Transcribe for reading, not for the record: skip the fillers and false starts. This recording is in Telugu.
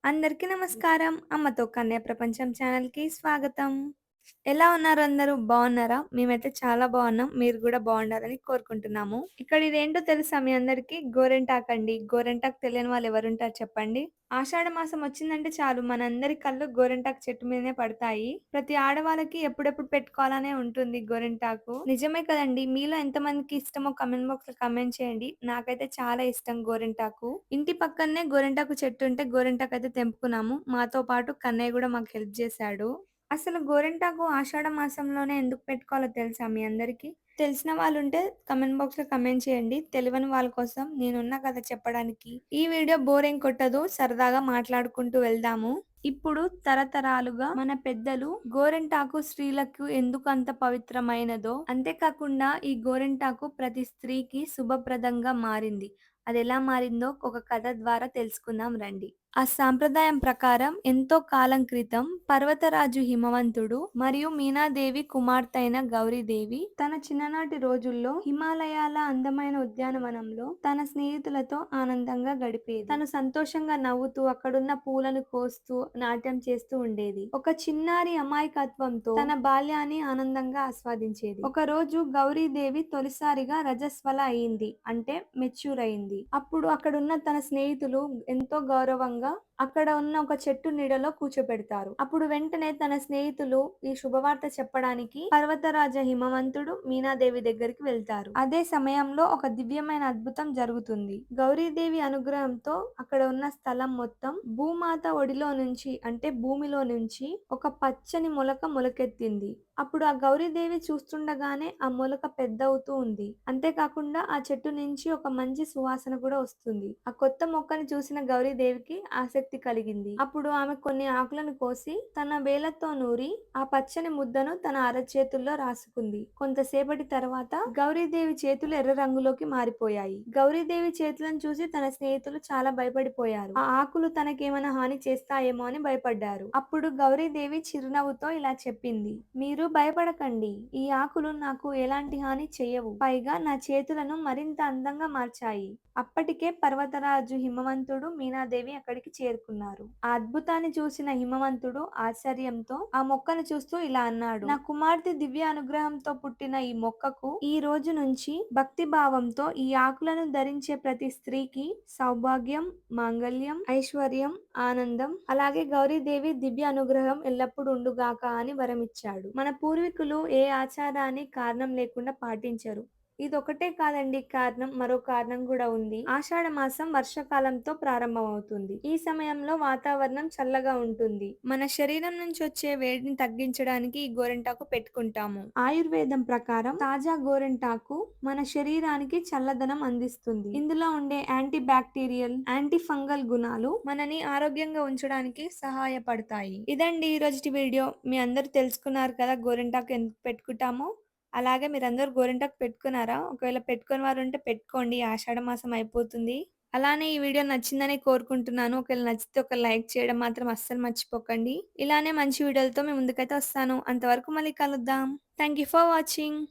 అందరికీ నమస్కారం. అమ్మతో కన్నయ్య ప్రపంచం ఛానల్‌కి స్వాగతం. ఎలా ఉన్నారు అందరూ? బావున్నారా? మేమైతే చాలా బావున్నాం. మీరు గూడా బావుండాలని కోరుకుంటున్నాము. ఇక్కడ ఇదేంటో తెలుసా మీ అందరికీ? గోరింటాకండి. గోరింటాకు తెలియని వాళ్ళు ఎవరుంటారు చెప్పండి? ఆషాఢ మాసం వచ్చిందంటే చాలు మనందరి కళ్ళు గోరింటాకు చెట్టు మీదనే పడతాయి. ప్రతి ఆడవాళ్ళకి ఎప్పుడెప్పుడు పెట్టుకోవాలనే ఉంటుంది గోరింటాకు. నిజమే కదండీ! మీలో ఎంతమందికి ఇష్టమో కామెంట్ బాక్స్‌లో కామెంట్ చేయండి. నాకైతే చాలా ఇష్టం గోరింటాకు. ఇంటి పక్కనే గోరింటాకు చెట్టు ఉంటే గోరింటాకయితే తెంపుకున్నాము. మాతో పాటు కన్నయ్య గూడా మాకు హెల్ప్ జేశాడు. అసలు గోరింటాకు ఆషాఢ మాసంలోనే ఎందుకు పెట్టుకోవాలో తెలుసా మీ అందరికీ? తెలిసిన వాళ్ళుంటే కామెంట్ బాక్స్‌లో కామెంట్ చేయండి. తెలవని వాళ్ళ కోసం నేనున్నా కదా చెప్పడానికి. ఈ వీడియో బోర్ ఏం కొట్టదు. సరదాగా మాట్లాడుకుంటూ వెళ్దాము. ఇప్పుడు తరతరాలుగా మన పెద్దలు గోరింటాకు స్త్రీలకు ఎందుకంత పవిత్రమైనదో, అంతేకాకుండా ఈ గోరింటాకు ప్రతి స్త్రీకి శుభప్రదంగా మారింది. అదెలా మారిందో ఒక కథ ద్వారా తెలుసుకుందాం రండి. ఆ సాంప్రదాయం ప్రకారం ఎంతో కాలం క్రితం పర్వతరాజు హిమవంతుడు మరియు మీనాదేవి కుమార్తె అయిన గౌరీదేవి తన చిన్ననాటి రోజుల్లో హిమాలయాల అందమైన ఉద్యానవనంలో తన స్నేహితులతో ఆనందంగా గడిపేది. తను సంతోషంగా నవ్వుతూ అక్కడున్న పూలను కోస్తూ నాట్యం చేస్తూ ఉండేది. ఒక చిన్నారి అమాయకత్వంతో తన బాల్యాన్ని ఆనందంగా ఆస్వాదించేది. ఒక రోజు గౌరీదేవి తొలిసారిగా రజస్వల అయింది. అంటే మెచ్యూర్ అయింది. అప్పుడు అక్కడున్న తన స్నేహితులు ఎంతో గౌరవంగా అక్కడ ఉన్న ఒక చెట్టు నీడలో కూర్చోపెడతారు. అప్పుడు వెంటనే తన స్నేహితులు ఈ శుభవార్త చెప్పడానికి పర్వతరాజ హిమవంతుడు మీనాదేవి దగ్గరికి వెళ్తారు. అదే సమయంలో ఒక దివ్యమైన అద్భుతం జరుగుతుంది. గౌరీదేవి అనుగ్రహంతో అక్కడ ఉన్న స్థలం మొత్తం భూమాత ఒడిలో నుంచి అంటే భూమిలో నుంచి ఒక పచ్చని మొలకెత్తింది. అప్పుడు ఆ గౌరీదేవి చూస్తుండగానే ఆ మొలక పెద్దవుతూ ఉంది. అంతేకాకుండా ఆ చెట్టు నుంచి ఒక మంచి సువాసన కూడా వస్తుంది. ఆ కొత్త మొక్కని చూసిన గౌరీదేవికి ఆసక్తి కలిగింది. అప్పుడు ఆమె కొన్ని ఆకులను కోసి తన వేళ్లతో నూరి ఆ పచ్చని ముద్దను తన అరచేతుల్లో రాసుకుంది. కొంతసేపటి తర్వాత గౌరీదేవి చేతులు ఎర్ర రంగులోకి మారిపోయాయి. గౌరీదేవి చేతులను చూసి తన స్నేహితులు చాలా భయపడిపోయారు. ఆ ఆకులు తనకేమైనా హాని చేస్తాయేమో అని భయపడ్డారు. అప్పుడు గౌరీదేవి చిరునవ్వుతో ఇలా చెప్పింది. మీరు భయపడకండి. ఈ ఆకులు నాకు ఎలాంటి హాని చెయ్యవు. పైగా నా చేతులను మరింత అందంగా మార్చాయి. అప్పటికే పర్వతరాజు హిమవంతుడు, మీనాదేవి అక్కడికి చేరుకున్నారు. ఆ అద్భుతాన్ని చూసిన హిమవంతుడు ఆశ్చర్యంతో ఆ మొక్కను చూస్తూ ఇలా అన్నాడు. నా కుమార్తె దివ్య అనుగ్రహంతో పుట్టిన ఈ మొక్కకు ఈ రోజు నుంచి భక్తి భావంతో ఈ ఆకులను ధరించే ప్రతి స్త్రీకి సౌభాగ్యం, మాంగళ్యం, ఐశ్వర్యం, ఆనందం అలాగే గౌరీదేవి దివ్య అనుగ్రహం ఎల్లప్పుడూ ఉండుగాక అని వరమిచ్చాడు. మన పూర్వీకులు ఏ ఆచారాన్ని కారణం లేకుండా పాటించరు. ఇదొకటే కాదండి కారణం. మరో కారణం గూడా ఉంది. ఆషాఢ మాసం వర్షాకాలంతో ప్రారంభమవుతుంది. ఈ సమయంలో వాతావరణం చల్లగా ఉంటుంది. మన శరీరం నుంచి వచ్చే వేడిని తగ్గించడానికి ఈ గోరింటాకు పెట్టుకుంటాము. ఆయుర్వేదం ప్రకారం తాజా గోరింటాకు మన శరీరానికి చల్లదనం అందిస్తుంది. ఇందులో ఉండే యాంటీ బ్యాక్టీరియల్, యాంటీ ఫంగల్ గుణాలు మనని ఆరోగ్యంగా ఉంచడానికి సహాయపడతాయి. ఇదండి ఈ రోజుటి వీడియో. మీ అందరూ తెలుసుకున్నారు కదా గోరింటాకు ఎందుకు పెట్టుకుంటామో. అలాగే మీరందరూ గోరింటాకు పెట్టుకున్నారా? ఒకవేళ పెట్టుకోని వారుంటే పెట్టుకోండి. ఆషాఢ మాసం అయిపోతుంది. అలానే ఈ వీడియో నచ్చిందని కోరుకుంటున్నాను. ఒకవేళ నచ్చితే ఒక లైక్ చేయడం మాత్రం అస్సలు మర్చిపోకండి. ఇలానే మంచి వీడియోలతో మీ ముందుకైతే వస్తాను. అంతవరకు మళ్ళీ కలుద్దాం. Thank you for watching.